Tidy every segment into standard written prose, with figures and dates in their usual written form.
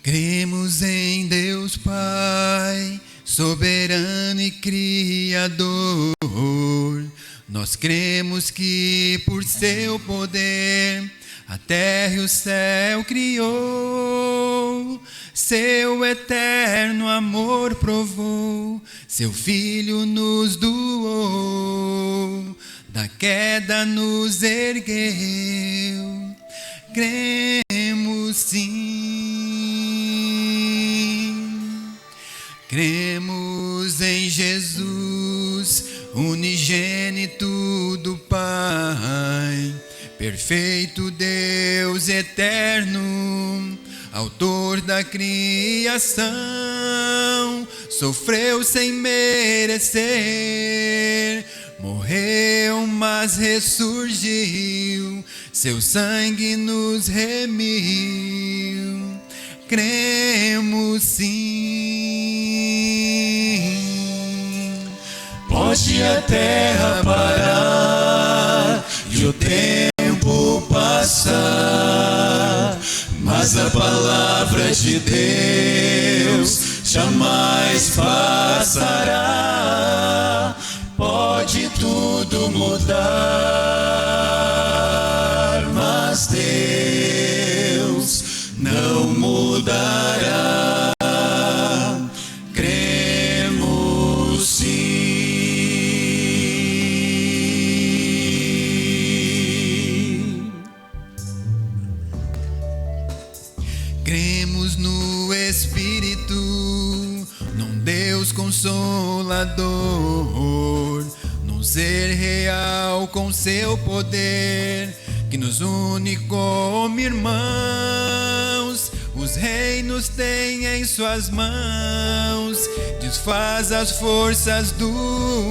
Cremos em Deus Pai, soberano e Criador. Nós cremos que por seu poder a terra e o céu criou. Seu eterno amor provou, seu Filho nos doou, da queda nos ergueu. Cremos sim. Cremos em Jesus, unigênito do Pai, perfeito Deus eterno, autor da criação, sofreu sem merecer, morreu, mas ressurgiu, seu sangue nos remiu. Cremos sim. Pode a terra parar e o tempo passar, mas a palavra de Deus jamais passará. Pode tudo mudar, mas Deus não mudará. Cremos sim. Cremos no Espírito, num Deus Consolador, num ser real com seu poder, que nos une como irmãos. Os reinos têm em suas mãos, desfaz as forças do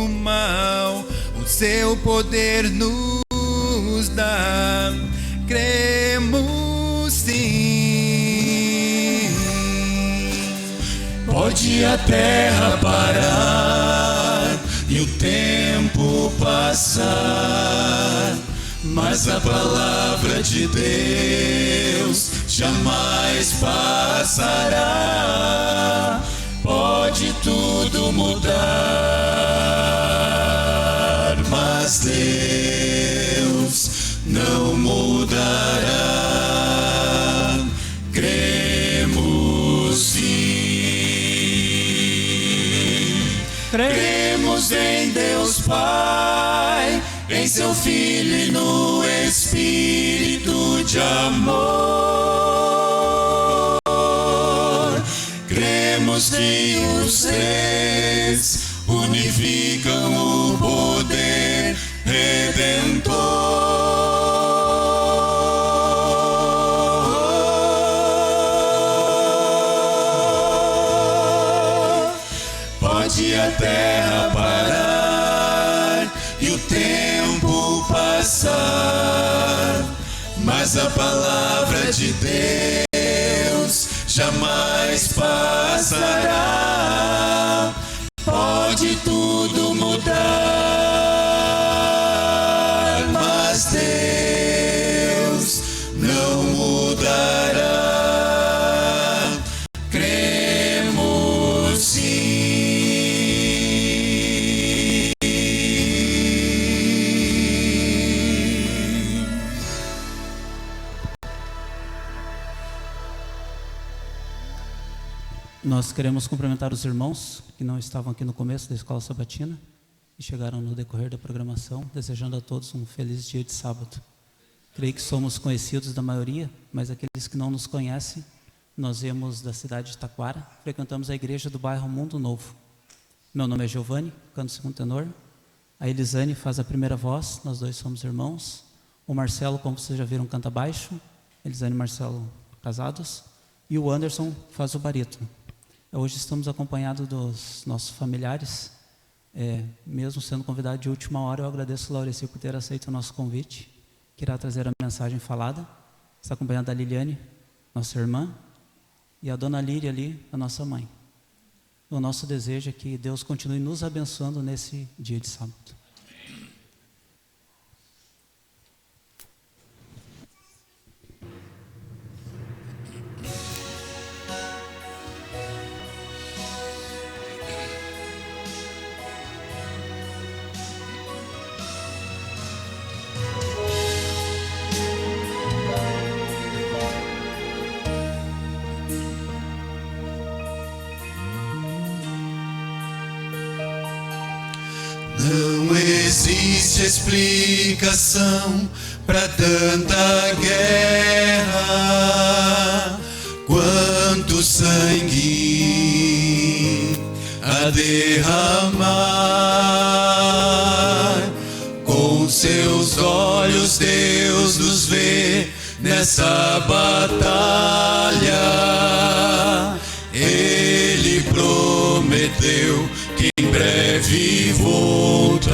mal, o seu poder nos dá. Cremos sim. Pode a terra parar e o tempo passar, mas a palavra de Deus jamais passará. Pode tudo mudar, mas Deus não mudará. Cremos sim. Cremos em Deus Pai, em seu Filho e no Espírito de amor. Cremos que os três unificam o poder redentor. Pode a terra parar e o tempo passar, mas a palavra de Deus jamais passará. Pode tudo mudar, mas Deus não mudará. Cremos sim. Nós queremos cumprimentar os irmãos que não estavam aqui no começo da Escola Sabatina e chegaram no decorrer da programação, desejando a todos um feliz dia de sábado. Creio que somos conhecidos da maioria, mas aqueles que não nos conhecem, nós viemos da cidade de Taquara, frequentamos a igreja do bairro Mundo Novo. Meu nome é Giovanni, canto segundo tenor. A Elisane faz a primeira voz, nós dois somos irmãos. O Marcelo, como vocês já viram, canta baixo. Elisane e Marcelo casados. E o Anderson faz o barítono. Hoje estamos acompanhados dos nossos familiares. Mesmo sendo convidado de última hora, eu agradeço, Laureci, por ter aceito o nosso convite, que irá trazer a mensagem falada. Está acompanhado da Liliane, nossa irmã, e a dona Líria ali, a nossa mãe. O nosso desejo é que Deus continue nos abençoando nesse dia de sábado. existe explicação para tanta guerra. Quanto sangue a derramar. Com seus olhos Deus nos vê nessa batalha. Ele prometeu que em breve voltará.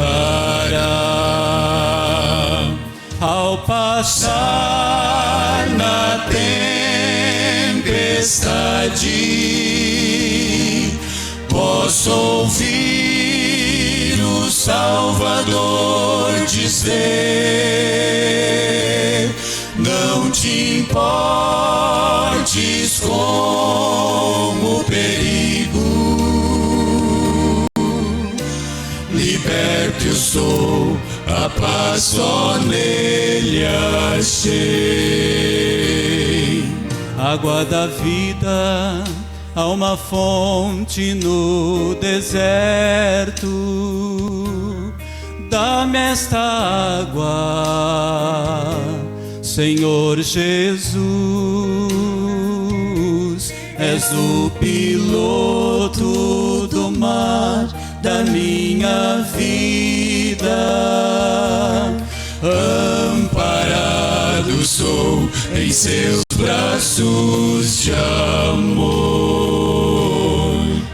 Ao passar na tempestade, posso ouvir o Salvador dizer: não te importes com o perigo, liberto eu sou, a paz só nele achei. Água da vida, há uma fonte no deserto. Dá-me esta água, Senhor Jesus. És o piloto do mar da minha vida. Amparado sou em seus braços de amor.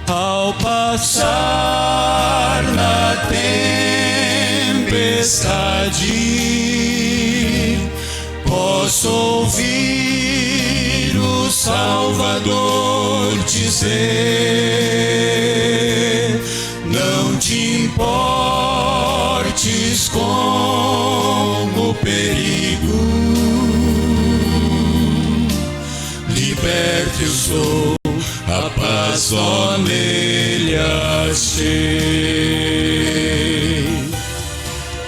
Ao passar na tempestade, posso ouvir o Salvador dizer: não te importes com o perigo, liberto eu sou, a paz só nele achei.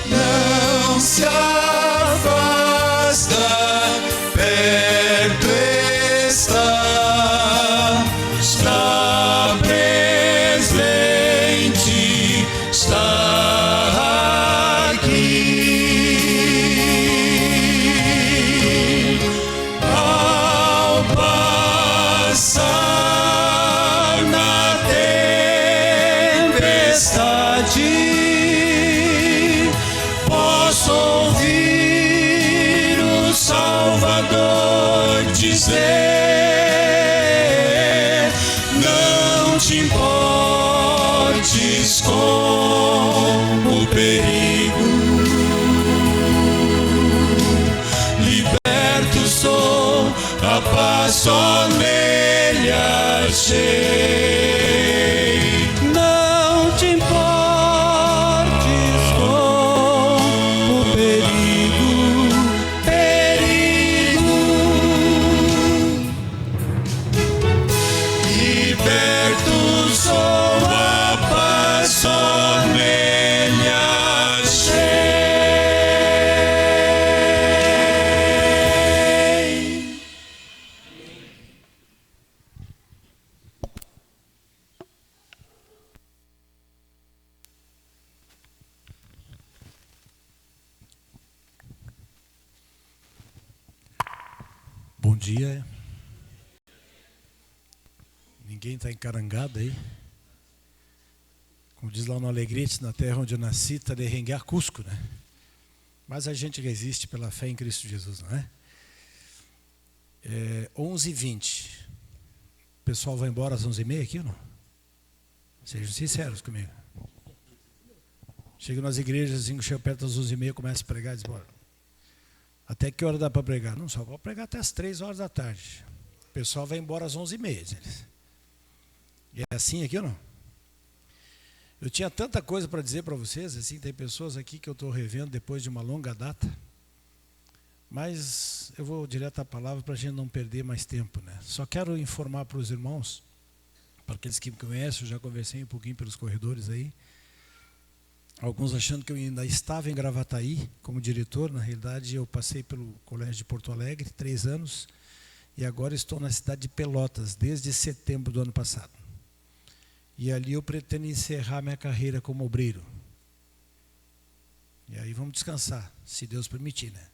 Não se afasta, perto está, está presente, está aqui. Ao passar na tempestade, posso ouvir o Salvador dizer: não te importes com o perigo, liberto sou, a paz só nele achei. Não te importes com o perigo, perigo, liberto sou, a paz só nele achei. Bom dia. Ninguém está encarangado aí? Como diz lá no Alegrete, na terra onde eu nasci, está de rengar Cusco, né? Mas a gente resiste pela fé em Cristo Jesus, não é? 11h20. O pessoal vai embora às 11h30 aqui ou não? Sejam sinceros comigo. Chego nas igrejas, assim, chego perto das 11h30, começo a pregar e diz: bora. Até que hora dá para pregar? Não, só vou pregar até as 3 horas da tarde. O pessoal vai embora às 11h30. E é assim aqui ou não? Eu tinha tanta coisa para dizer para vocês, assim, tem pessoas aqui que eu estou revendo depois de uma longa data. Mas eu vou direto à palavra para a gente não perder mais tempo, né? Só quero informar para os irmãos, para aqueles que me conhecem, eu já conversei um pouquinho pelos corredores aí. Alguns achando que eu ainda estava em Gravataí como diretor. Na realidade, eu passei pelo Colégio de Porto Alegre 3 anos e agora estou na cidade de Pelotas desde setembro do ano passado. E ali eu pretendo encerrar minha carreira como obreiro. E aí vamos descansar, se Deus permitir, né?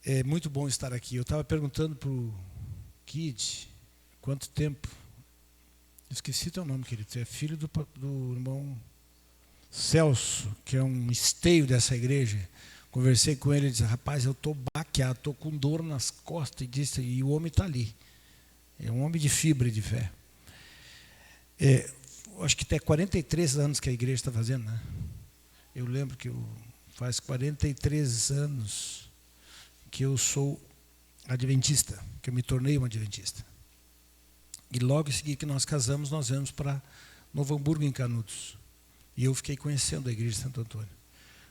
É muito bom estar aqui. Eu estava perguntando para o Kid quanto tempo. Esqueci teu nome, querido. Você é filho do irmão Celso, que é um esteio dessa igreja. Conversei com ele e disse: rapaz, eu estou baqueado, estou com dor nas costas. E o homem está ali. É um homem de fibra e de fé. Acho que tem 43 anos que a igreja está fazendo, né? Eu lembro que faz 43 anos que eu sou adventista, que eu me tornei um adventista. E logo em seguida que nós casamos, nós viemos para Novo Hamburgo, em Canudos. E eu fiquei conhecendo a igreja de Santo Antônio.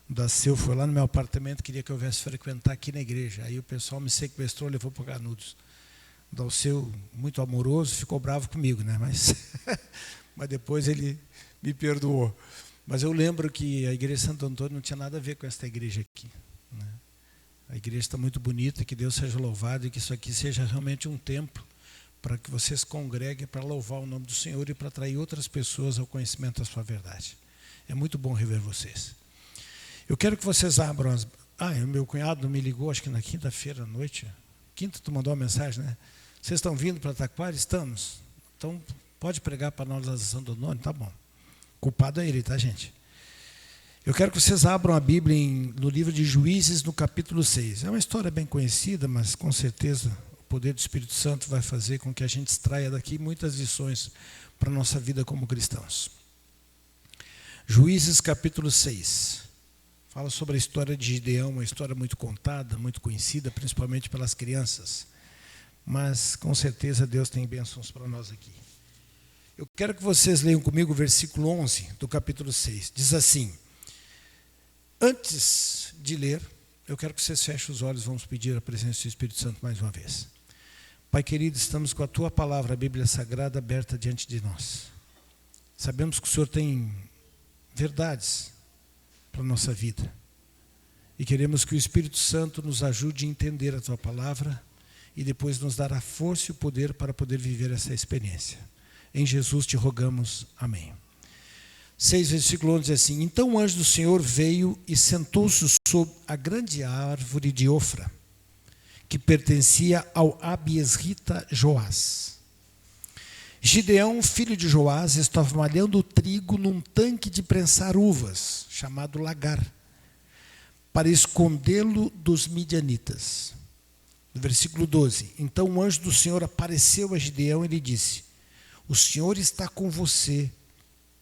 O Daceu foi lá no meu apartamento, queria que eu viesse frequentar aqui na igreja. Aí o pessoal me sequestrou e levou para Canudos. O Daceu, muito amoroso, ficou bravo comigo, né? Mas depois ele me perdoou. Mas eu lembro que a igreja de Santo Antônio não tinha nada a ver com esta igreja aqui, né? A igreja está muito bonita, que Deus seja louvado e que isso aqui seja realmente um templo para que vocês congreguem para louvar o nome do Senhor e para atrair outras pessoas ao conhecimento da sua verdade. É muito bom rever vocês. Eu quero que vocês abram as... o meu cunhado me ligou, acho que na quinta-feira à noite. Quinta tu mandou uma mensagem, né? Vocês estão vindo para Taquara? Estamos. Então, pode pregar para nós a Santo Antônio? Tá bom. Culpado é ele, tá, gente? Eu quero que vocês abram a Bíblia no livro de Juízes, no capítulo 6. É uma história bem conhecida, mas com certeza o poder do Espírito Santo vai fazer com que a gente extraia daqui muitas lições para a nossa vida como cristãos. Juízes, capítulo 6. Fala sobre a história de Gideão, uma história muito contada, muito conhecida, principalmente pelas crianças. Mas, com certeza, Deus tem bênçãos para nós aqui. Eu quero que vocês leiam comigo o versículo 11 do capítulo 6. Diz assim: antes de ler, eu quero que vocês fechem os olhos, vamos pedir a presença do Espírito Santo mais uma vez. Pai querido, estamos com a Tua palavra, a Bíblia Sagrada, aberta diante de nós. Sabemos que o Senhor tem verdades para a nossa vida. E queremos que o Espírito Santo nos ajude a entender a Tua palavra e depois nos dar a força e o poder para poder viver essa experiência. Em Jesus te rogamos. Amém. 6, versículo 11 diz assim: então o anjo do Senhor veio e sentou-se sob a grande árvore de Ofra, que pertencia ao abiesrita Joás. Gideão, filho de Joás, estava malhando o trigo num tanque de prensar uvas, chamado Lagar, para escondê-lo dos midianitas. No versículo 12: então o anjo do Senhor apareceu a Gideão e lhe disse: o Senhor está com você,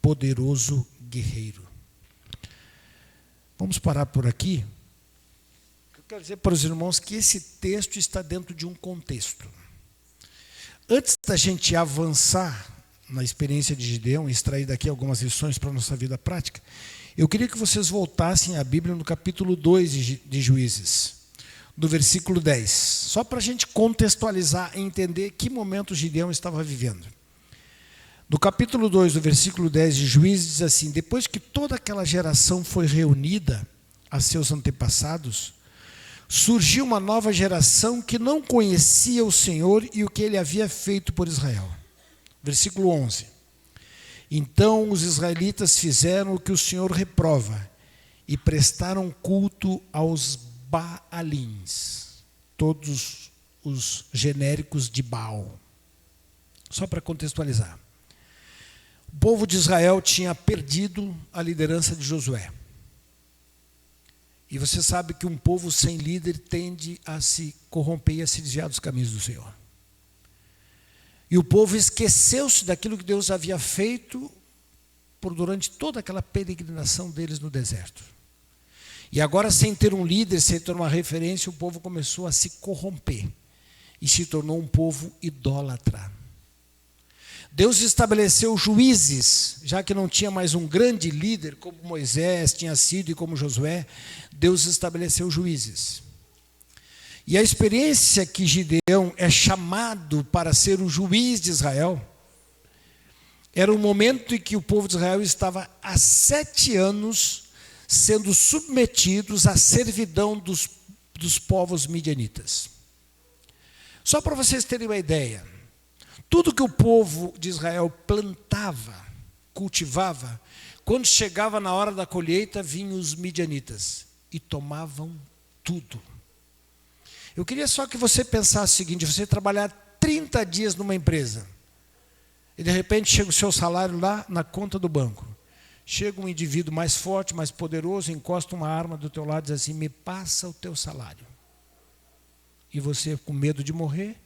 poderoso guerreiro. Vamos parar por aqui. Eu quero dizer para os irmãos que esse texto está dentro de um contexto. Antes da gente avançar na experiência de Gideão e extrair daqui algumas lições para a nossa vida prática, eu queria que vocês voltassem à Bíblia no capítulo 2 de Juízes, do versículo 10, só para a gente contextualizar e entender que momento Gideão estava vivendo. No capítulo 2, do versículo 10 de Juízes, diz assim: depois que toda aquela geração foi reunida a seus antepassados, surgiu uma nova geração que não conhecia o Senhor e o que ele havia feito por Israel. Versículo 11. Então os israelitas fizeram o que o Senhor reprova e prestaram culto aos Baalins, todos os genéricos de Baal. Só para contextualizar. O povo de Israel tinha perdido a liderança de Josué. E você sabe que um povo sem líder tende a se corromper e a se desviar dos caminhos do Senhor. E o povo esqueceu-se daquilo que Deus havia feito durante toda aquela peregrinação deles no deserto. E agora, sem ter um líder, sem ter uma referência, o povo começou a se corromper e se tornou um povo idólatra. Deus estabeleceu juízes, já que não tinha mais um grande líder, como Moisés tinha sido e como Josué, Deus estabeleceu juízes. E a experiência que Gideão é chamado para ser o juiz de Israel, era o momento em que o povo de Israel estava há 7 anos sendo submetidos à servidão dos povos midianitas. Só para vocês terem uma ideia, tudo que o povo de Israel plantava, cultivava, Quando chegava na hora da colheita, vinham os midianitas e tomavam tudo. Eu queria só que você pensasse o seguinte: você trabalhar 30 dias numa empresa e de repente chega o seu salário lá na conta do banco. Chega um indivíduo mais forte, mais poderoso, encosta uma arma do teu lado e diz assim: me passa o teu salário. E você, com medo de morrer,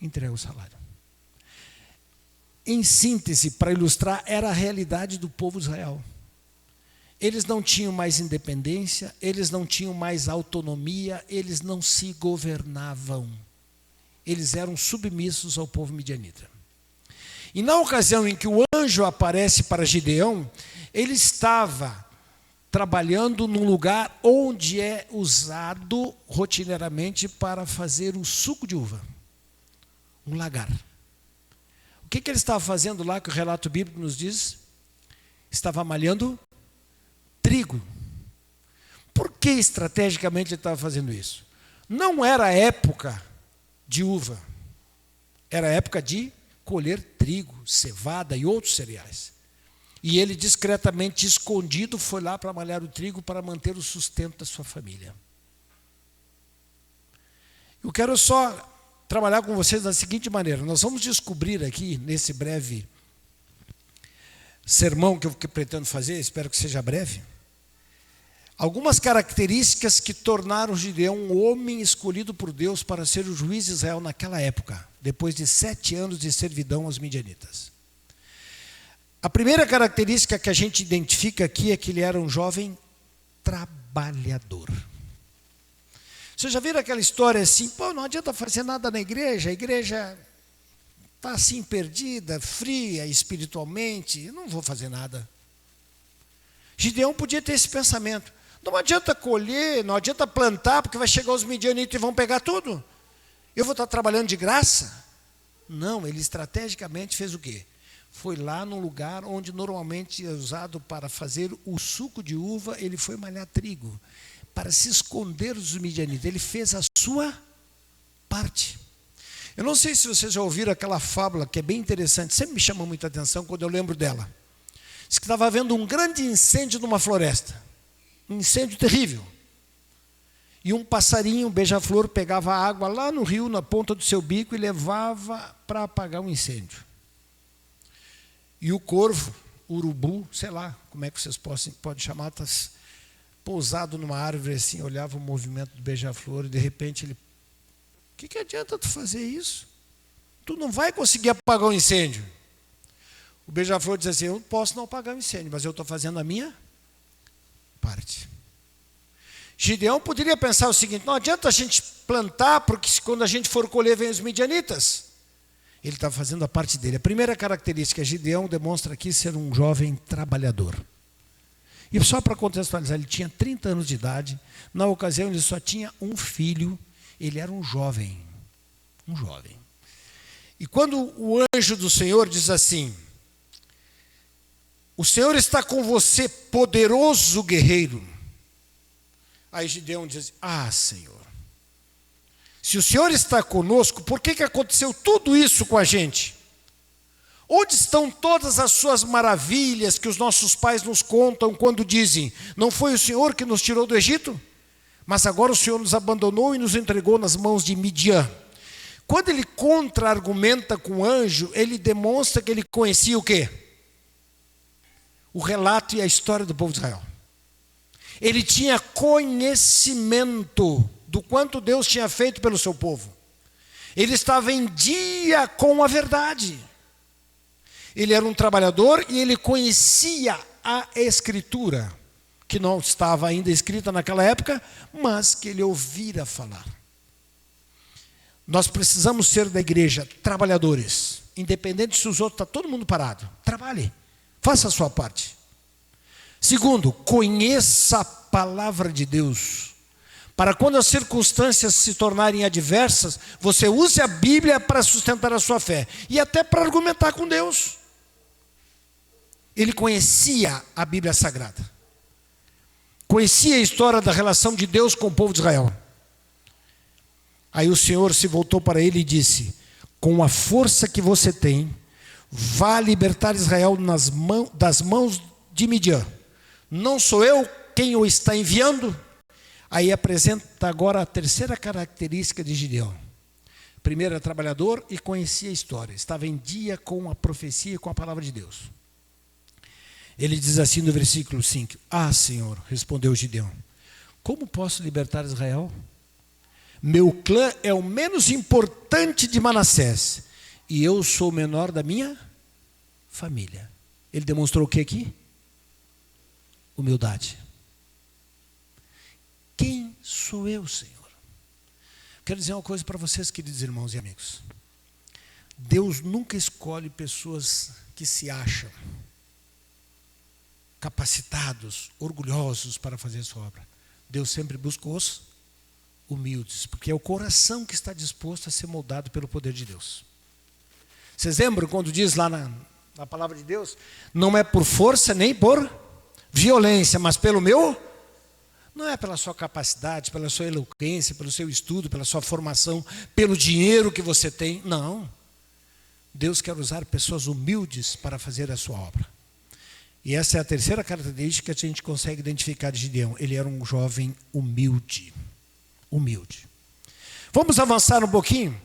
entrega o salário. Em síntese, para ilustrar, era a realidade do povo de Israel. Eles não tinham mais independência, eles não tinham mais autonomia, eles não se governavam. Eles eram submissos ao povo midianita. E na ocasião em que o anjo aparece para Gideão, ele estava trabalhando num lugar onde é usado rotineiramente para fazer o suco de uva. Um lagar. O que ele estava fazendo lá, que o relato bíblico nos diz? Estava malhando trigo. Por que estrategicamente ele estava fazendo isso? Não era época de uva. Era época de colher trigo, cevada e outros cereais. E ele discretamente, escondido, foi lá para malhar o trigo para manter o sustento da sua família. Eu quero só trabalhar com vocês da seguinte maneira: nós vamos descobrir aqui, nesse breve sermão que eu pretendo fazer, espero que seja breve, algumas características que tornaram Gideão um homem escolhido por Deus para ser o juiz de Israel naquela época, depois de 7 anos de servidão aos midianitas. A primeira característica que a gente identifica aqui é que ele era um jovem trabalhador. Vocês já viram aquela história assim: pô, não adianta fazer nada na igreja, a igreja está assim perdida, fria espiritualmente, eu não vou fazer nada. Gideão podia ter esse pensamento: não adianta colher, não adianta plantar, porque vai chegar os midianitas e vão pegar tudo. Eu vou estar trabalhando de graça? Não, ele estrategicamente fez o quê? Foi lá no lugar onde normalmente é usado para fazer o suco de uva, ele foi malhar trigo, para se esconder dos midianitas. Ele fez a sua parte. Eu não sei se vocês já ouviram aquela fábula que é bem interessante, sempre me chama muita atenção quando eu lembro dela. Diz que estava havendo um grande incêndio numa floresta, um incêndio terrível. E um passarinho, um beija-flor, pegava água lá no rio, na ponta do seu bico, e levava para apagar o incêndio. E o corvo, urubu, sei lá como é que vocês podem chamar, está pousado numa árvore assim, olhava o movimento do beija-flor e de repente ele: o que adianta tu fazer isso? Tu não vai conseguir apagar o incêndio. O beija-flor diz assim: eu não posso não apagar o incêndio, mas eu estou fazendo a minha parte. Gideão poderia pensar o seguinte: não adianta a gente plantar, porque quando a gente for colher vem os midianitas. Ele está fazendo a parte dele. A primeira característica, Gideão demonstra aqui ser um jovem trabalhador. E só para contextualizar, ele tinha 30 anos de idade. Na ocasião, ele só tinha um filho. Ele era um jovem. Um jovem. E quando o anjo do Senhor diz assim: o Senhor está com você, poderoso guerreiro. Aí Gideão diz: ah, Senhor, se o Senhor está conosco, por que aconteceu tudo isso com a gente? Onde estão todas as suas maravilhas que os nossos pais nos contam quando dizem: não foi o Senhor que nos tirou do Egito? Mas agora o Senhor nos abandonou e nos entregou nas mãos de Midian. Quando ele contra-argumenta com o anjo, ele demonstra que ele conhecia o quê? O relato e a história do povo de Israel. Ele tinha conhecimento do quanto Deus tinha feito pelo seu povo. Ele estava em dia com a verdade. Ele era um trabalhador e ele conhecia a Escritura, que não estava ainda escrita naquela época, mas que ele ouvira falar. Nós precisamos ser da igreja trabalhadores, independente se os outros estão todo mundo parado. Trabalhe, faça a sua parte. Segundo, conheça a palavra de Deus, para quando as circunstâncias se tornarem adversas, você use a Bíblia para sustentar a sua fé e até para argumentar com Deus. Ele conhecia a Bíblia Sagrada, conhecia a história da relação de Deus com o povo de Israel. Aí o Senhor se voltou para ele e disse: com a força que você tem, vá libertar Israel das mãos de Midian. Não sou eu quem o está enviando? Aí apresenta agora a terceira característica de Gideão. Primeiro, era trabalhador e conhecia a história. Estava em dia com a profecia e com a palavra de Deus. Ele diz assim no versículo 5. Ah, Senhor, respondeu Gideão, como posso libertar Israel? Meu clã é o menos importante de Manassés, e eu sou o menor da minha família. Ele demonstrou o que aqui? Humildade. Quem sou eu, Senhor? Quero dizer uma coisa para vocês, queridos irmãos e amigos. Deus nunca escolhe pessoas que se acham capacitados, orgulhosos para fazer a sua obra. Deus sempre busca os humildes, porque é o coração que está disposto a ser moldado pelo poder de Deus. Vocês lembram quando diz lá na palavra de Deus? Não é por força nem por violência, mas pelo meu... Não é pela sua capacidade, pela sua eloquência, pelo seu estudo, pela sua formação, pelo dinheiro que você tem. Não. Deus quer usar pessoas humildes para fazer a sua obra. E essa é a terceira característica que a gente consegue identificar de Gideão. Ele era um jovem humilde. Humilde. Vamos avançar um pouquinho?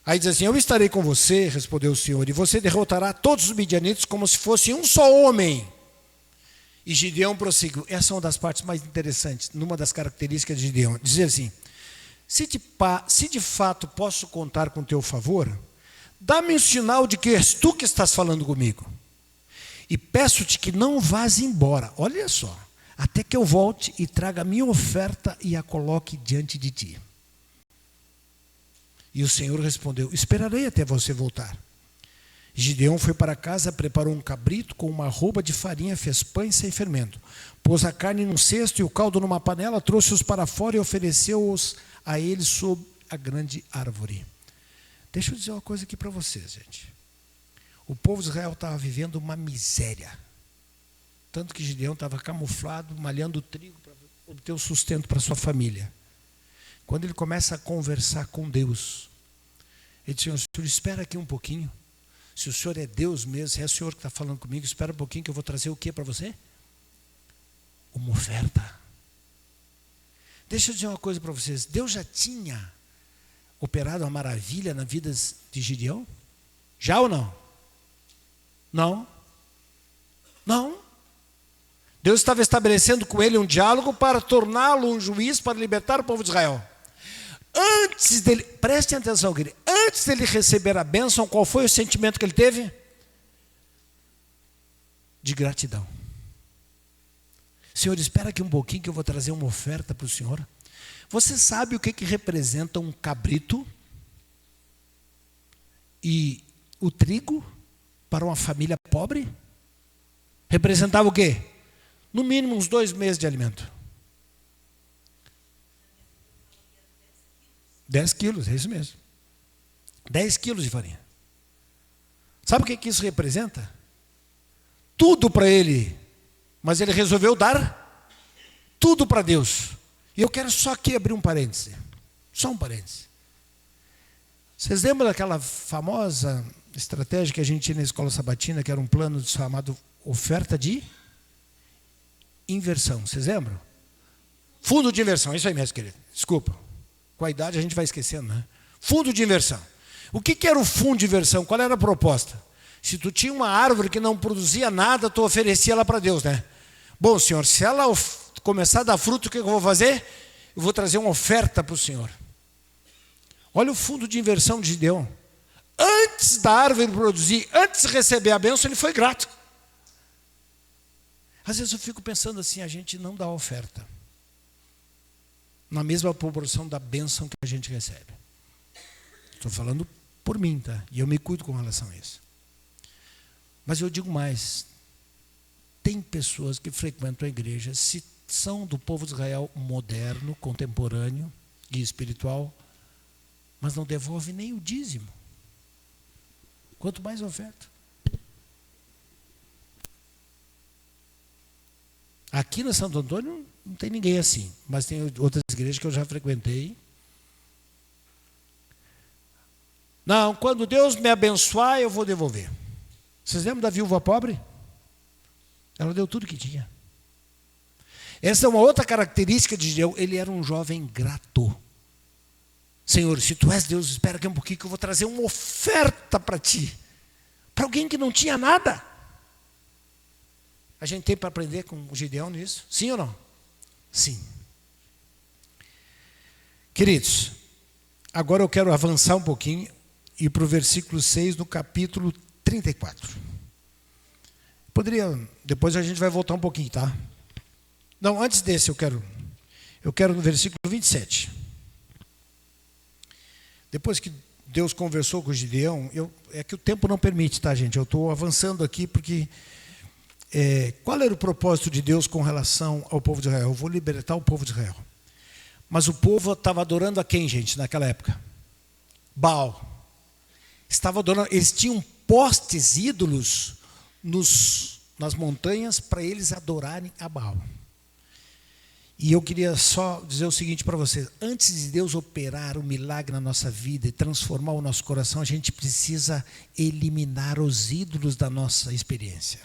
Aí diz assim, eu estarei com você, respondeu o Senhor, e você derrotará todos os midianitas como se fosse um só homem. E Gideão prosseguiu. Essa é uma das partes mais interessantes, numa das características de Gideão. Dizer assim, se de fato posso contar com teu favor, dá-me um sinal de que és tu que estás falando comigo. E peço-te que não vás embora, olha só, até que eu volte e traga a minha oferta e a coloque diante de ti. E o Senhor respondeu, esperarei até você voltar. Gideão foi para casa, preparou um cabrito com uma arroba de farinha, fez pães sem fermento. Pôs a carne num cesto e o caldo numa panela, trouxe-os para fora e ofereceu-os a eles sob a grande árvore. Deixa eu dizer uma coisa aqui para vocês, gente. O povo de Israel estava vivendo uma miséria. Tanto que Gideão estava camuflado, malhando trigo para obter o sustento para sua família. Quando ele começa a conversar com Deus, ele diz, Senhor, espera aqui um pouquinho. Se o Senhor é Deus mesmo, se é o Senhor que está falando comigo, espera um pouquinho que eu vou trazer o que para você? Uma oferta. Deixa eu dizer uma coisa para vocês. Deus já tinha operado uma maravilha na vida de Gideão? Já ou não? Não. Não. Deus estava estabelecendo com ele um diálogo para torná-lo um juiz para libertar o povo de Israel. Antes dele, prestem atenção, querido, antes dele receber a bênção, qual foi o sentimento que ele teve? De gratidão. Senhor, espera aqui um pouquinho que eu vou trazer uma oferta para o Senhor. Você sabe o que representa um cabrito e o trigo para uma família pobre? Representava o quê? No mínimo uns 2 meses de alimento. 10 quilos, é isso mesmo. 10 quilos de farinha. Sabe o que isso representa? Tudo para ele. Mas ele resolveu dar tudo para Deus. E eu quero só aqui abrir um parêntese. Só um parêntese. Vocês lembram daquela famosa estratégia que a gente tinha na escola sabatina, que era um plano chamado oferta de inversão? Vocês lembram? Fundo de inversão, é isso aí mesmo, querido. Desculpa. Com a idade a gente vai esquecendo, né? Fundo de inversão. O que era o fundo de inversão? Qual era a proposta? Se tu tinha uma árvore que não produzia nada, tu oferecia ela para Deus, né? Bom, Senhor, se ela começar a dar fruto, o que eu vou fazer? Eu vou trazer uma oferta para o Senhor. Olha o fundo de inversão de Gideão. Antes da árvore produzir, antes de receber a bênção, ele foi grato. Às vezes eu fico pensando assim, a gente não dá oferta na mesma proporção da bênção que a gente recebe. Estou falando por mim, tá? E eu me cuido com relação a isso. Mas eu digo mais, tem pessoas que frequentam a igreja, se são do povo de Israel moderno, contemporâneo e espiritual, mas não devolve nem o dízimo. Quanto mais oferta. Aqui na Santo Antônio não tem ninguém assim, mas tem outras igrejas que eu já frequentei. Não, quando Deus me abençoar, eu vou devolver. Vocês lembram da viúva pobre? Ela deu tudo que tinha. Essa é uma outra característica de Gideão. Ele era um jovem grato. Senhor, se tu és Deus, espera aqui um pouquinho que eu vou trazer uma oferta para ti. Para alguém que não tinha nada. A gente tem para aprender com o Gideão nisso? Sim ou não? Sim. Queridos, agora eu quero avançar um pouquinho e ir para o versículo 6 do capítulo 34. Depois a gente vai voltar um pouquinho, tá? Não, antes desse eu quero no versículo 27. Depois que Deus conversou com o Gideão, é que o tempo não permite, tá, gente? Eu estou avançando aqui porque qual era o propósito de Deus com relação ao povo de Israel? Eu vou libertar o povo de Israel. Mas o povo estava adorando a quem, gente, naquela época? Baal. Estava adorando, eles tinham postes ídolos nas montanhas para eles adorarem a Baal. E eu queria só dizer o seguinte para vocês: antes de Deus operar um milagre na nossa vida e transformar o nosso coração, a gente precisa eliminar os ídolos da nossa experiência.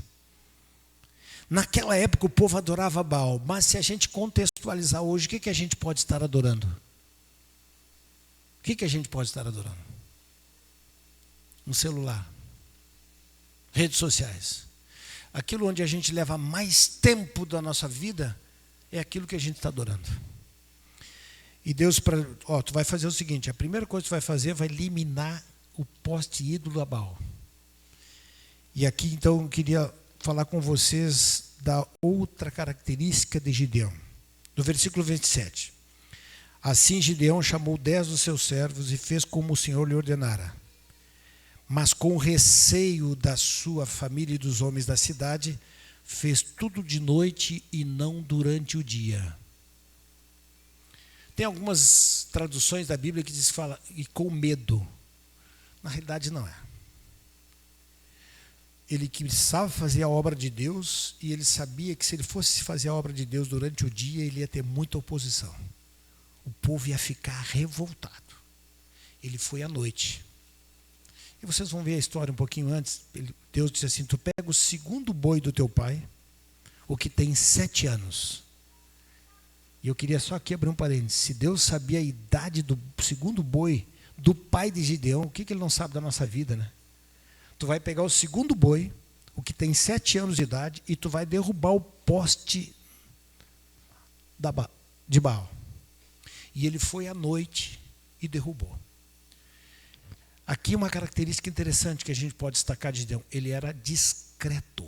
Naquela época o povo adorava Baal, mas se a gente contextualizar hoje, o que a gente pode estar adorando? O que a gente pode estar adorando? Um celular, redes sociais. Aquilo onde a gente leva mais tempo da nossa vida é aquilo que a gente está adorando. E Deus, tu vai fazer o seguinte: a primeira coisa que tu vai fazer vai eliminar o poste ídolo a Baal. E aqui então eu queria falar com vocês da outra característica de Gideão. No versículo 27. Assim Gideão chamou 10 dos seus servos e fez como o Senhor lhe ordenara. Mas com receio da sua família e dos homens da cidade, fez tudo de noite e não durante o dia. Tem algumas traduções da Bíblia que fala e com medo. Na realidade não é. Ele precisava fazer a obra de Deus e ele sabia que se ele fosse fazer a obra de Deus durante o dia, ele ia ter muita oposição. O povo ia ficar revoltado. Ele foi à noite. E vocês vão ver a história um pouquinho antes. Deus disse assim: tu pega o segundo boi do teu pai, o que tem 7 anos. E eu queria só aqui abrir um parênteses. Se Deus sabia a idade do segundo boi do pai de Gideão, o que ele não sabe da nossa vida, né? Tu vai pegar o segundo boi, o que tem 7 anos de idade, e tu vai derrubar o poste de Baal. E ele foi à noite e derrubou. Aqui uma característica interessante que a gente pode destacar de Gideão: ele era discreto.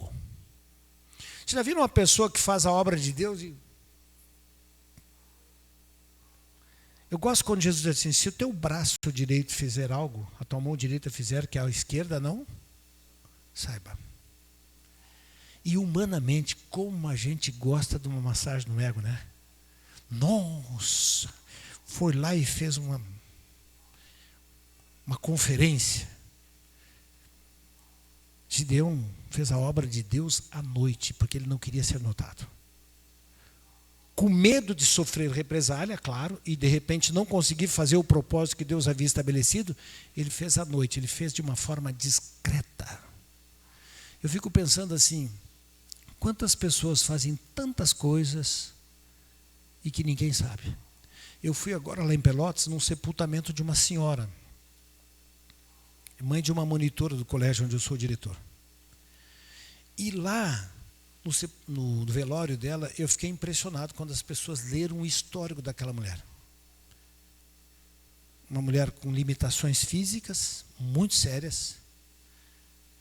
Vocês já viram uma pessoa que faz a obra de Deus e... Eu gosto quando Jesus diz assim: se o teu braço direito fizer algo, a tua mão direita fizer, que a esquerda não saiba. E humanamente, como a gente gosta de uma massagem no ego, né? Nossa, foi lá e fez uma conferência. Gideão fez a obra de Deus à noite, porque ele não queria ser notado. Com medo de sofrer represália, claro, e de repente não conseguir fazer o propósito que Deus havia estabelecido, ele fez à noite, ele fez de uma forma discreta. Eu fico pensando assim: quantas pessoas fazem tantas coisas e que ninguém sabe? Eu fui agora lá em Pelotas num sepultamento de uma senhora, mãe de uma monitora do colégio onde eu sou diretor. E lá, no velório dela, eu fiquei impressionado quando as pessoas leram o histórico daquela mulher. Uma mulher com limitações físicas muito sérias,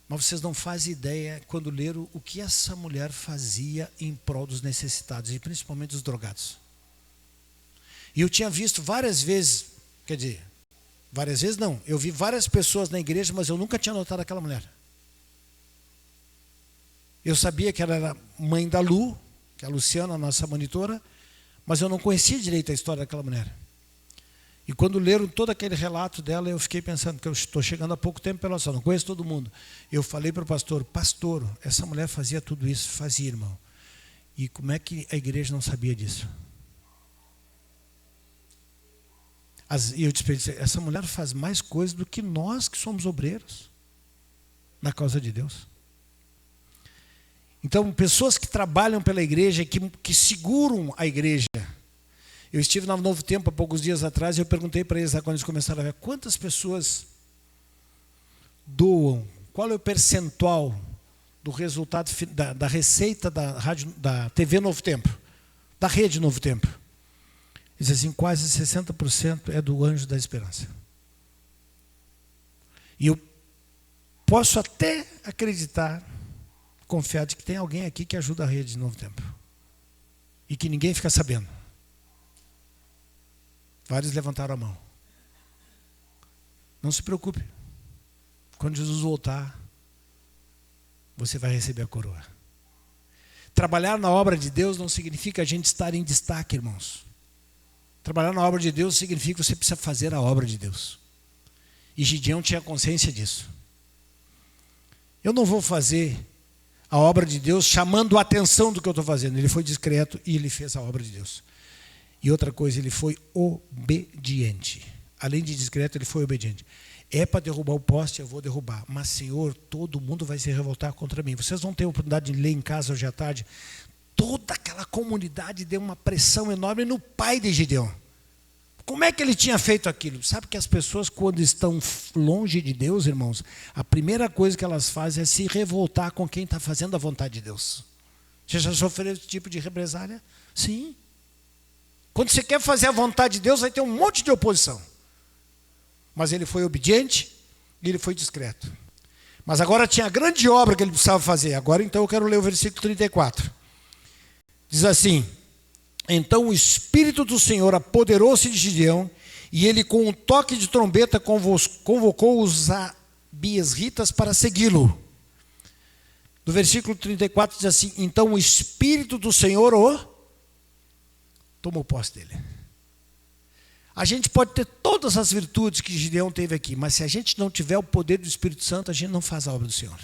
mas vocês não fazem ideia quando leram o que essa mulher fazia em prol dos necessitados, e principalmente dos drogados. E eu tinha visto várias vezes, quer dizer, várias vezes não, eu vi várias pessoas na igreja, mas eu nunca tinha notado aquela mulher. Eu sabia que ela era mãe da Lu, que é a Luciana, a nossa monitora, mas eu não conhecia direito a história daquela mulher. E quando leram todo aquele relato dela, eu fiquei pensando que eu estou chegando há pouco tempo pela só, não conheço todo mundo. Eu falei para o pastor: pastor, essa mulher fazia tudo isso? Fazia, irmão. E como é que a igreja não sabia disso? E eu disse: essa mulher faz mais coisas do que nós que somos obreiros na causa de Deus. Então, pessoas que trabalham pela igreja, que seguram a igreja. Eu estive na Novo Tempo há poucos dias atrás e eu perguntei para eles, quando eles começaram a ver, quantas pessoas doam, qual é o percentual do resultado da receita da TV Novo Tempo, da rede Novo Tempo. Diz assim, quase 60% é do Anjo da Esperança. E eu posso até acreditar, confiar de que tem alguém aqui que ajuda a rede de Novo Tempo. E que ninguém fica sabendo. Vários levantaram a mão. Não se preocupe. Quando Jesus voltar, você vai receber a coroa. Trabalhar na obra de Deus não significa a gente estar em destaque, irmãos. Trabalhar na obra de Deus significa que você precisa fazer a obra de Deus. E Gideão tinha consciência disso. Eu não vou fazer a obra de Deus chamando a atenção do que eu estou fazendo. Ele foi discreto e ele fez a obra de Deus. E outra coisa, ele foi obediente. Além de discreto, ele foi obediente. É para derrubar o poste, eu vou derrubar. Mas, Senhor, todo mundo vai se revoltar contra mim. Vocês vão ter a oportunidade de ler em casa hoje à tarde. Toda aquela comunidade deu uma pressão enorme no pai de Gideão. Como é que ele tinha feito aquilo? Sabe que as pessoas, quando estão longe de Deus, irmãos, a primeira coisa que elas fazem é se revoltar com quem está fazendo a vontade de Deus. Você já sofreu esse tipo de represália? Sim. Quando você quer fazer a vontade de Deus, vai ter um monte de oposição. Mas ele foi obediente e ele foi discreto. Mas agora tinha a grande obra que ele precisava fazer. Agora então eu quero ler o versículo 34. Diz assim: então o Espírito do Senhor apoderou-se de Gideão, e ele com um toque de trombeta convocou os abiesritas para segui-lo. No versículo 34 diz assim: então o Espírito do Senhor tomou posse dele. A gente pode ter todas as virtudes que Gideão teve aqui, mas se a gente não tiver o poder do Espírito Santo, a gente não faz a obra do Senhor.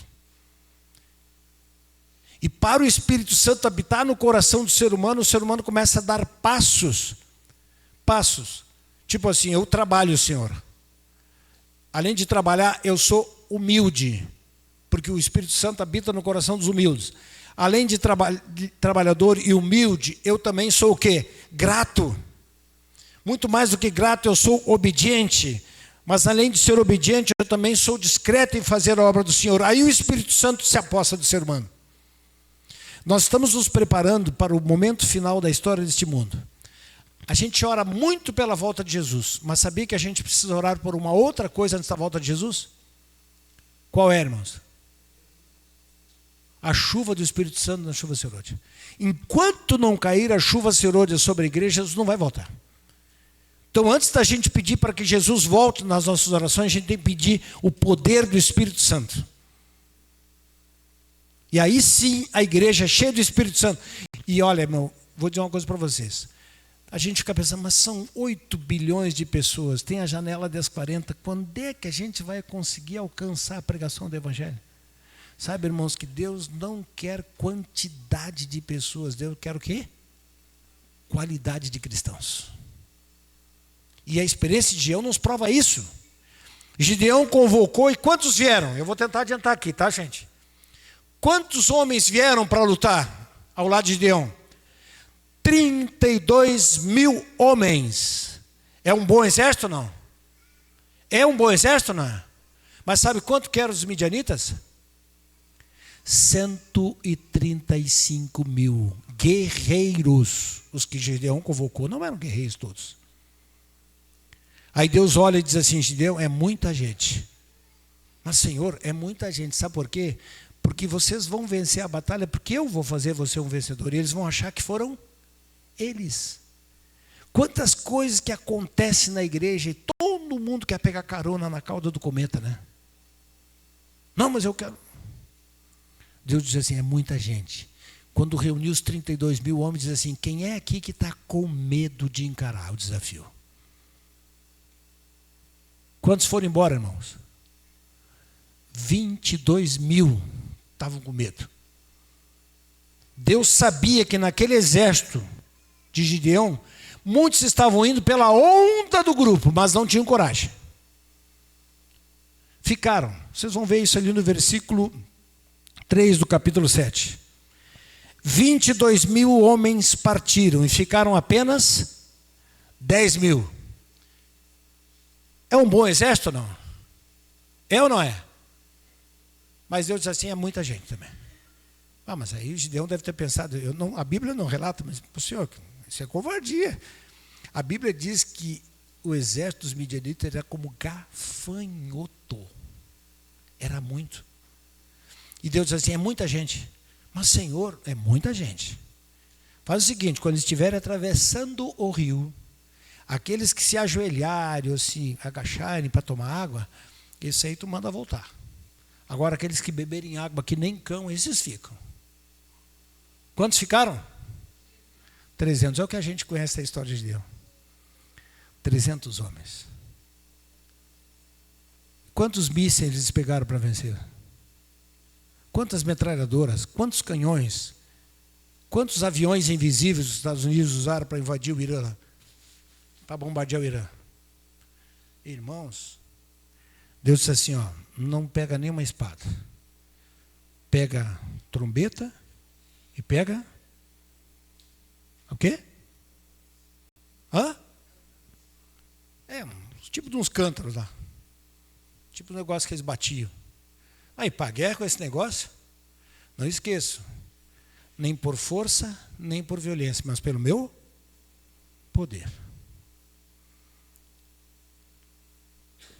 E para o Espírito Santo habitar no coração do ser humano, o ser humano começa a dar passos. Tipo assim, eu trabalho, Senhor. Além de trabalhar, eu sou humilde, porque o Espírito Santo habita no coração dos humildes. Além de trabalhador e humilde, eu também sou o quê? Grato. Muito mais do que grato, eu sou obediente. Mas além de ser obediente, eu também sou discreto em fazer a obra do Senhor. Aí o Espírito Santo se aposta do ser humano. Nós estamos nos preparando para o momento final da história deste mundo. A gente ora muito pela volta de Jesus, mas sabia que a gente precisa orar por uma outra coisa antes da volta de Jesus? Qual é, irmãos? A chuva do Espírito Santo na chuva serôdia. Enquanto não cair a chuva serôdia sobre a igreja, Jesus não vai voltar. Então, antes da gente pedir para que Jesus volte nas nossas orações, a gente tem que pedir o poder do Espírito Santo. E aí sim, a igreja é cheia do Espírito Santo. E olha, irmão, vou dizer uma coisa para vocês. A gente fica pensando, mas são 8 bilhões de pessoas, tem a janela das 40, quando é que a gente vai conseguir alcançar a pregação do Evangelho? Sabe, irmãos, que Deus não quer quantidade de pessoas, Deus quer o quê? Qualidade de cristãos. E a experiência de Gideão nos prova isso. Gideão convocou, e quantos vieram? Eu vou tentar adiantar aqui, tá, gente? Quantos homens vieram para lutar ao lado de Gideão? 32 mil homens. É um bom exército ou não? É um bom exército ou não? Mas sabe quanto que eram os midianitas? 135 mil guerreiros. Os que Gideão convocou não eram guerreiros todos. Aí Deus olha e diz assim: Gideão, é muita gente. Mas Senhor, é muita gente. Sabe por quê? Porque vocês vão vencer a batalha, porque eu vou fazer você um vencedor. E eles vão achar que foram eles. Quantas coisas que acontecem na igreja e todo mundo quer pegar carona na cauda do cometa, né? Não, mas eu quero. Deus diz assim: é muita gente. Quando reuniu os 32 mil homens, diz assim: quem é aqui que está com medo de encarar o desafio? Quantos foram embora, irmãos? 22 mil estavam com medo. Deus sabia que naquele exército de Gideão, muitos estavam indo pela onda do grupo, mas não tinham coragem. Ficaram. Vocês vão ver isso ali no versículo 3 do capítulo 7. 22 mil homens partiram e ficaram apenas 10 mil. É um bom exército ou não? É ou não é? Mas Deus diz assim, é muita gente também. Mas aí o Gideão deve ter pensado, a Bíblia não relata, mas, senhor, isso é covardia. A Bíblia diz que o exército dos midianitas era como gafanhoto. Era muito. E Deus diz assim, é muita gente. Mas, Senhor, é muita gente. Faz o seguinte, quando estiverem atravessando o rio, aqueles que se ajoelharem ou se agacharem para tomar água, esse aí tu manda voltar. Agora, aqueles que beberem água que nem cão, esses ficam. Quantos ficaram? 300. É o que a gente conhece da história de Gideão. 300 homens. Quantos mísseis eles pegaram para vencer? Quantas metralhadoras? Quantos canhões? Quantos aviões invisíveis os Estados Unidos usaram para invadir o Irã? Para bombardear o Irã? Irmãos, Deus disse assim, não pega nenhuma espada. Pega trombeta e pega o quê? Tipo de uns cântaros lá. Tipo um negócio que eles batiam. Aí, para guerra com esse negócio, não esqueço, nem por força, nem por violência, mas pelo meu poder.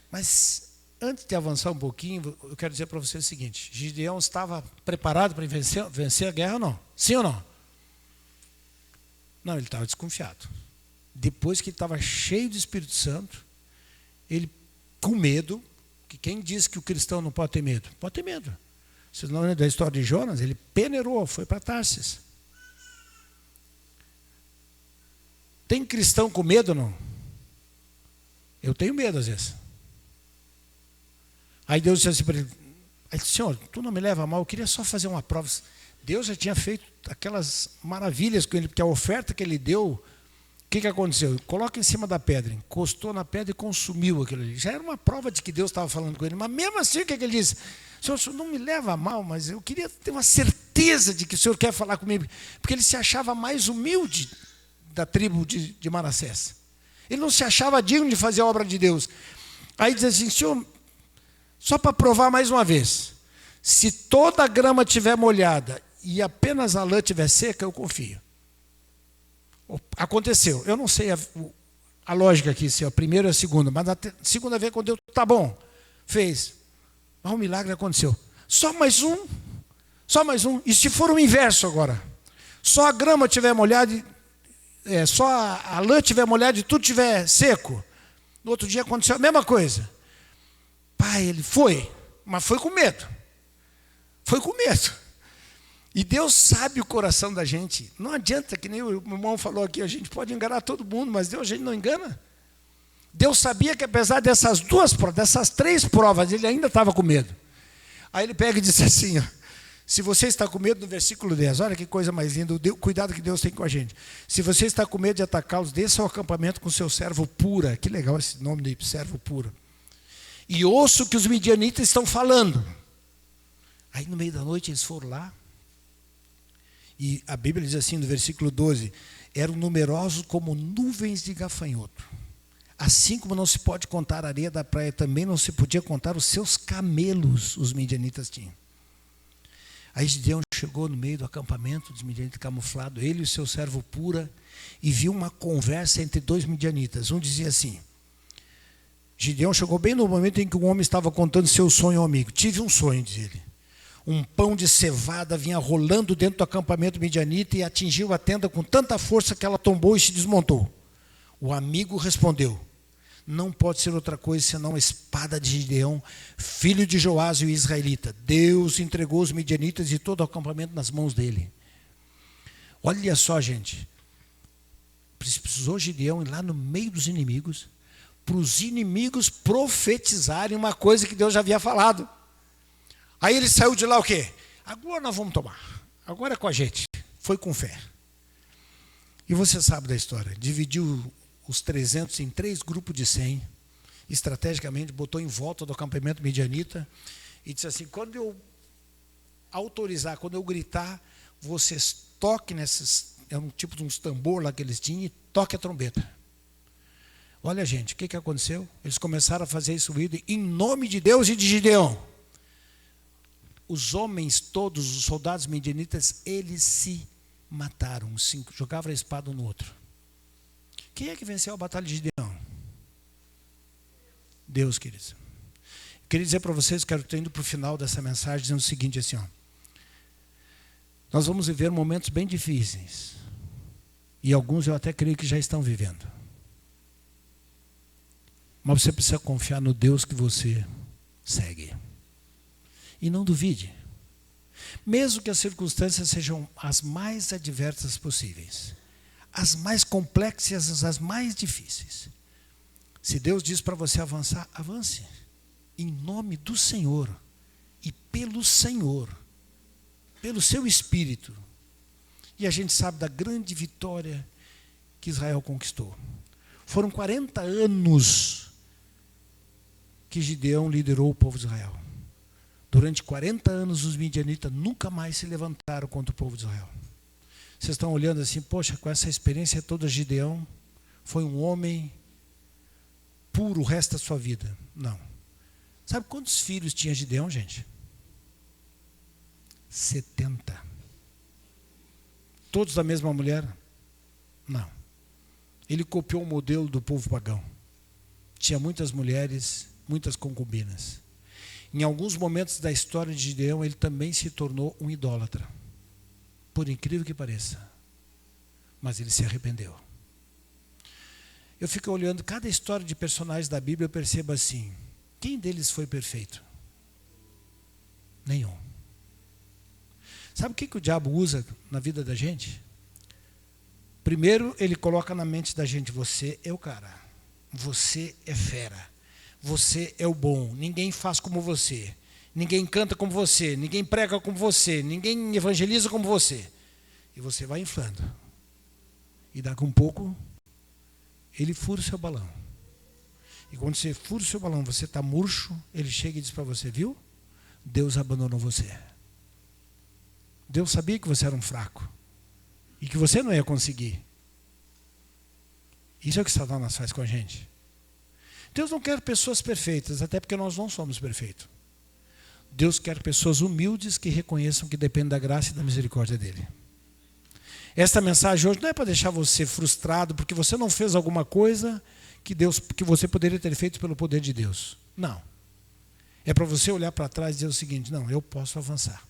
Mas, antes de avançar um pouquinho, eu quero dizer para você o seguinte, Gideão estava preparado para vencer a guerra ou não? Sim ou não? Não, ele estava desconfiado. Depois que ele estava cheio do Espírito Santo, ele, com medo, que quem diz que o cristão não pode ter medo? Pode ter medo. Vocês não lembram da história de Jonas? Ele peneirou, foi para Tarsis. Tem cristão com medo ou não? Eu tenho medo às vezes. Aí Deus disse assim para ele, Senhor, tu não me leva a mal, eu queria só fazer uma prova. Deus já tinha feito aquelas maravilhas com ele, porque a oferta que ele deu, o que aconteceu? Coloca em cima da pedra, encostou na pedra e consumiu aquilo ali. Já era uma prova de que Deus estava falando com ele, mas mesmo assim o que ele disse? Senhor, o senhor não me leva a mal, mas eu queria ter uma certeza de que o senhor quer falar comigo, porque ele se achava mais humilde da tribo de Manassés. Ele não se achava digno de fazer a obra de Deus. Aí diz assim, Senhor, só para provar mais uma vez, se toda a grama estiver molhada e apenas a lã estiver seca, eu confio. Aconteceu. Eu não sei a lógica aqui, se é a primeira ou a segunda, mas a segunda vez quando Deus, tá bom, fez. Mas um milagre aconteceu. Só mais um. E se for o inverso agora? Só a grama estiver molhada, só a lã estiver molhada e tudo estiver seco. No outro dia aconteceu a mesma coisa. Pai, ele foi, mas foi com medo. Foi com medo. E Deus sabe o coração da gente. Não adianta, que nem o irmão falou aqui, a gente pode enganar todo mundo, mas Deus a gente não engana. Deus sabia que apesar dessas três provas, ele ainda estava com medo. Aí ele pega e diz assim, se você está com medo, no versículo 10, olha que coisa mais linda, o cuidado que Deus tem com a gente. Se você está com medo de atacá-los, desça ao acampamento com seu servo Pura. Que legal esse nome de servo Pura. E ouço que os midianitas estão falando. Aí no meio da noite eles foram lá. E a Bíblia diz assim no versículo 12, eram numerosos como nuvens de gafanhoto. Assim como não se pode contar a areia da praia, também não se podia contar os seus camelos, os midianitas tinham. Aí Gideão chegou no meio do acampamento dos midianitas camuflado, ele e o seu servo Pura, e viu uma conversa entre dois midianitas. Um dizia assim, Gideão chegou bem no momento em que um homem estava contando seu sonho ao amigo. Tive um sonho, diz ele. Um pão de cevada vinha rolando dentro do acampamento midianita e atingiu a tenda com tanta força que ela tombou e se desmontou. O amigo respondeu, não pode ser outra coisa senão a espada de Gideão, filho de Joás, o israelita. Deus entregou os midianitas e todo o acampamento nas mãos dele. Olha só, gente. Precisou Gideão ir lá no meio dos inimigos, para os inimigos profetizarem uma coisa que Deus já havia falado. Aí ele saiu de lá o quê? Agora nós vamos tomar. Agora é com a gente. Foi com fé. E você sabe da história. Dividiu os 300 em 3 grupos de 100. Estrategicamente botou em volta do acampamento midianita. E disse assim, quando eu autorizar, quando eu gritar, vocês toque nesses, é um tipo de uns tambor lá que eles tinham, e toque a trombeta. Olha, gente, o que aconteceu? Eles começaram a fazer isso em nome de Deus e de Gideão. Os homens todos, os soldados midianitas, eles se mataram, jogavam a espada um no outro. Quem é que venceu a batalha de Gideão? Deus, queridos. Queria dizer para vocês, quero estar indo para o final dessa mensagem, dizendo o seguinte assim, ó. Nós vamos viver momentos bem difíceis. E alguns eu até creio que já estão vivendo. Mas você precisa confiar no Deus que você segue. E não duvide. Mesmo que as circunstâncias sejam as mais adversas possíveis, as mais complexas, as mais difíceis. Se Deus diz para você avançar, avance. Em nome do Senhor. E pelo Senhor. Pelo seu Espírito. E a gente sabe da grande vitória que Israel conquistou. Foram 40 anos que Gideão liderou o povo de Israel. Durante 40 anos os midianitas nunca mais se levantaram contra o povo de Israel. Vocês estão olhando assim, poxa, com essa experiência toda, Gideão foi um homem puro o resto da sua vida. Não. Sabe quantos filhos tinha Gideão, gente? 70. Todos da mesma mulher? Não. Ele copiou o modelo do povo pagão. Tinha muitas mulheres, muitas concubinas. Em alguns momentos da história de Gideão, ele também se tornou um idólatra. Por incrível que pareça. Mas ele se arrependeu. Eu fico olhando cada história de personagens da Bíblia, eu percebo assim, quem deles foi perfeito? Nenhum. Sabe o que o diabo usa na vida da gente? Primeiro, ele coloca na mente da gente, você é o cara. Você é fera. Você é o bom. Ninguém faz como você. Ninguém canta como você. Ninguém prega como você. Ninguém evangeliza como você. E você vai inflando. E daqui a um pouco, ele fura o seu balão. E quando você fura o seu balão, você está murcho, ele chega e diz para você, viu? Deus abandonou você. Deus sabia que você era um fraco. E que você não ia conseguir. Isso é o que Satanás faz com a gente. Deus não quer pessoas perfeitas, até porque nós não somos perfeitos. Deus quer pessoas humildes que reconheçam que dependem da graça e da misericórdia dele. Esta mensagem hoje não é para deixar você frustrado porque você não fez alguma coisa que você poderia ter feito pelo poder de Deus. Não. É para você olhar para trás e dizer o seguinte, não, eu posso avançar.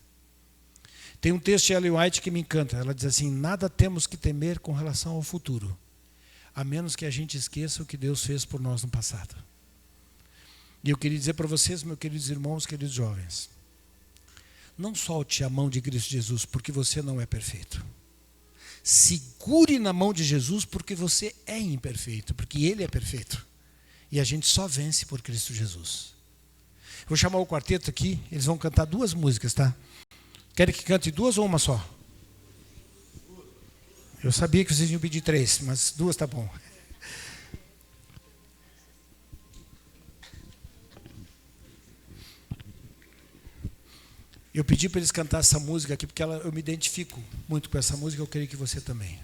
Tem um texto de Ellen White que me encanta. Ela diz assim, nada temos que temer com relação ao futuro, a menos que a gente esqueça o que Deus fez por nós no passado. E eu queria dizer para vocês, meus queridos irmãos, queridos jovens, não solte a mão de Cristo Jesus porque você não é perfeito. Segure na mão de Jesus porque você é imperfeito, porque Ele é perfeito. E a gente só vence por Cristo Jesus. Vou chamar o quarteto aqui, eles vão cantar 2 músicas, tá? Querem que cante 2 ou uma só? Eu sabia que vocês iam pedir 3, mas 2 tá bom. Eu pedi para eles cantar essa música aqui, porque eu me identifico muito com essa música, eu creio que você também.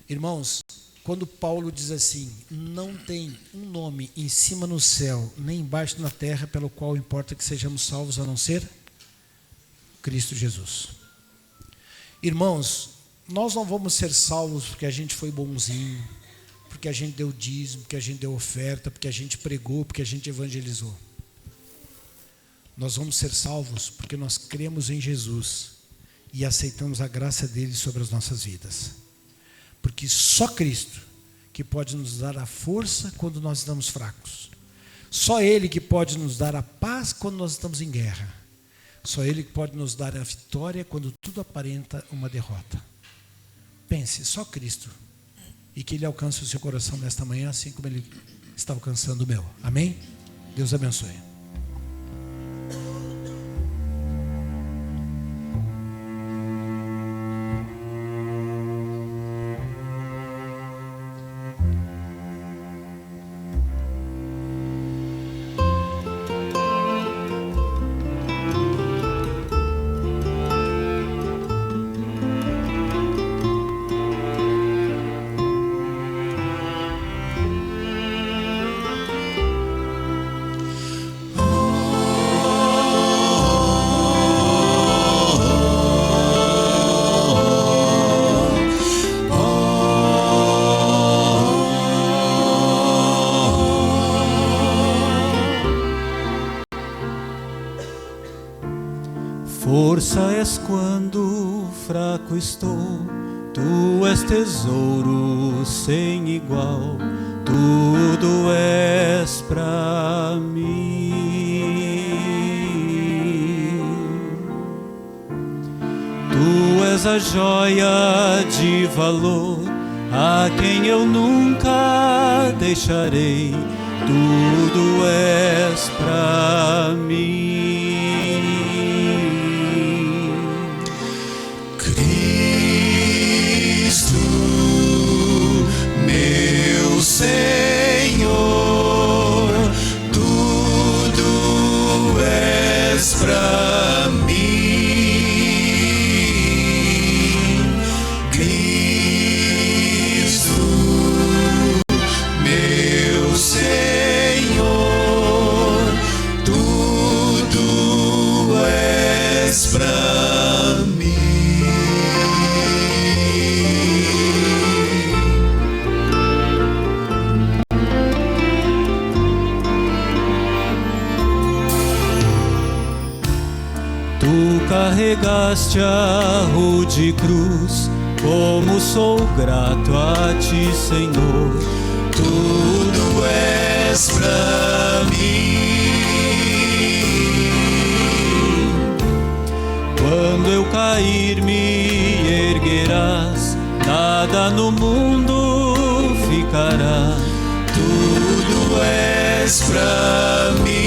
Irmãos, quando Paulo diz assim, não tem um nome em cima no céu, nem embaixo na terra, pelo qual importa que sejamos salvos, a não ser Cristo Jesus. Irmãos, nós não vamos ser salvos porque a gente foi bonzinho, porque a gente deu dízimo, porque a gente deu oferta, porque a gente pregou, porque a gente evangelizou. Nós vamos ser salvos porque nós cremos em Jesus e aceitamos a graça dele sobre as nossas vidas. Porque só Cristo que pode nos dar a força quando nós estamos fracos. Só Ele que pode nos dar a paz quando nós estamos em guerra. Só Ele que pode nos dar a vitória quando tudo aparenta uma derrota. Pense, só Cristo. E que Ele alcance o seu coração nesta manhã, assim como Ele está alcançando o meu. Amém? Deus abençoe. Força és quando fraco estou, tu és tesouro sem igual, tudo és pra mim. Tu és a joia de valor, a quem eu nunca deixarei, tudo és pra mim. Cristo, meu Senhor, tudo és pra mim. Cristo, meu Senhor, tudo és pra mim. Tu carregaste a rude cruz, como sou grato a ti, Senhor. Tudo és pra mim. Quando eu cair, me erguerás, nada no mundo ficará. Tudo és pra mim.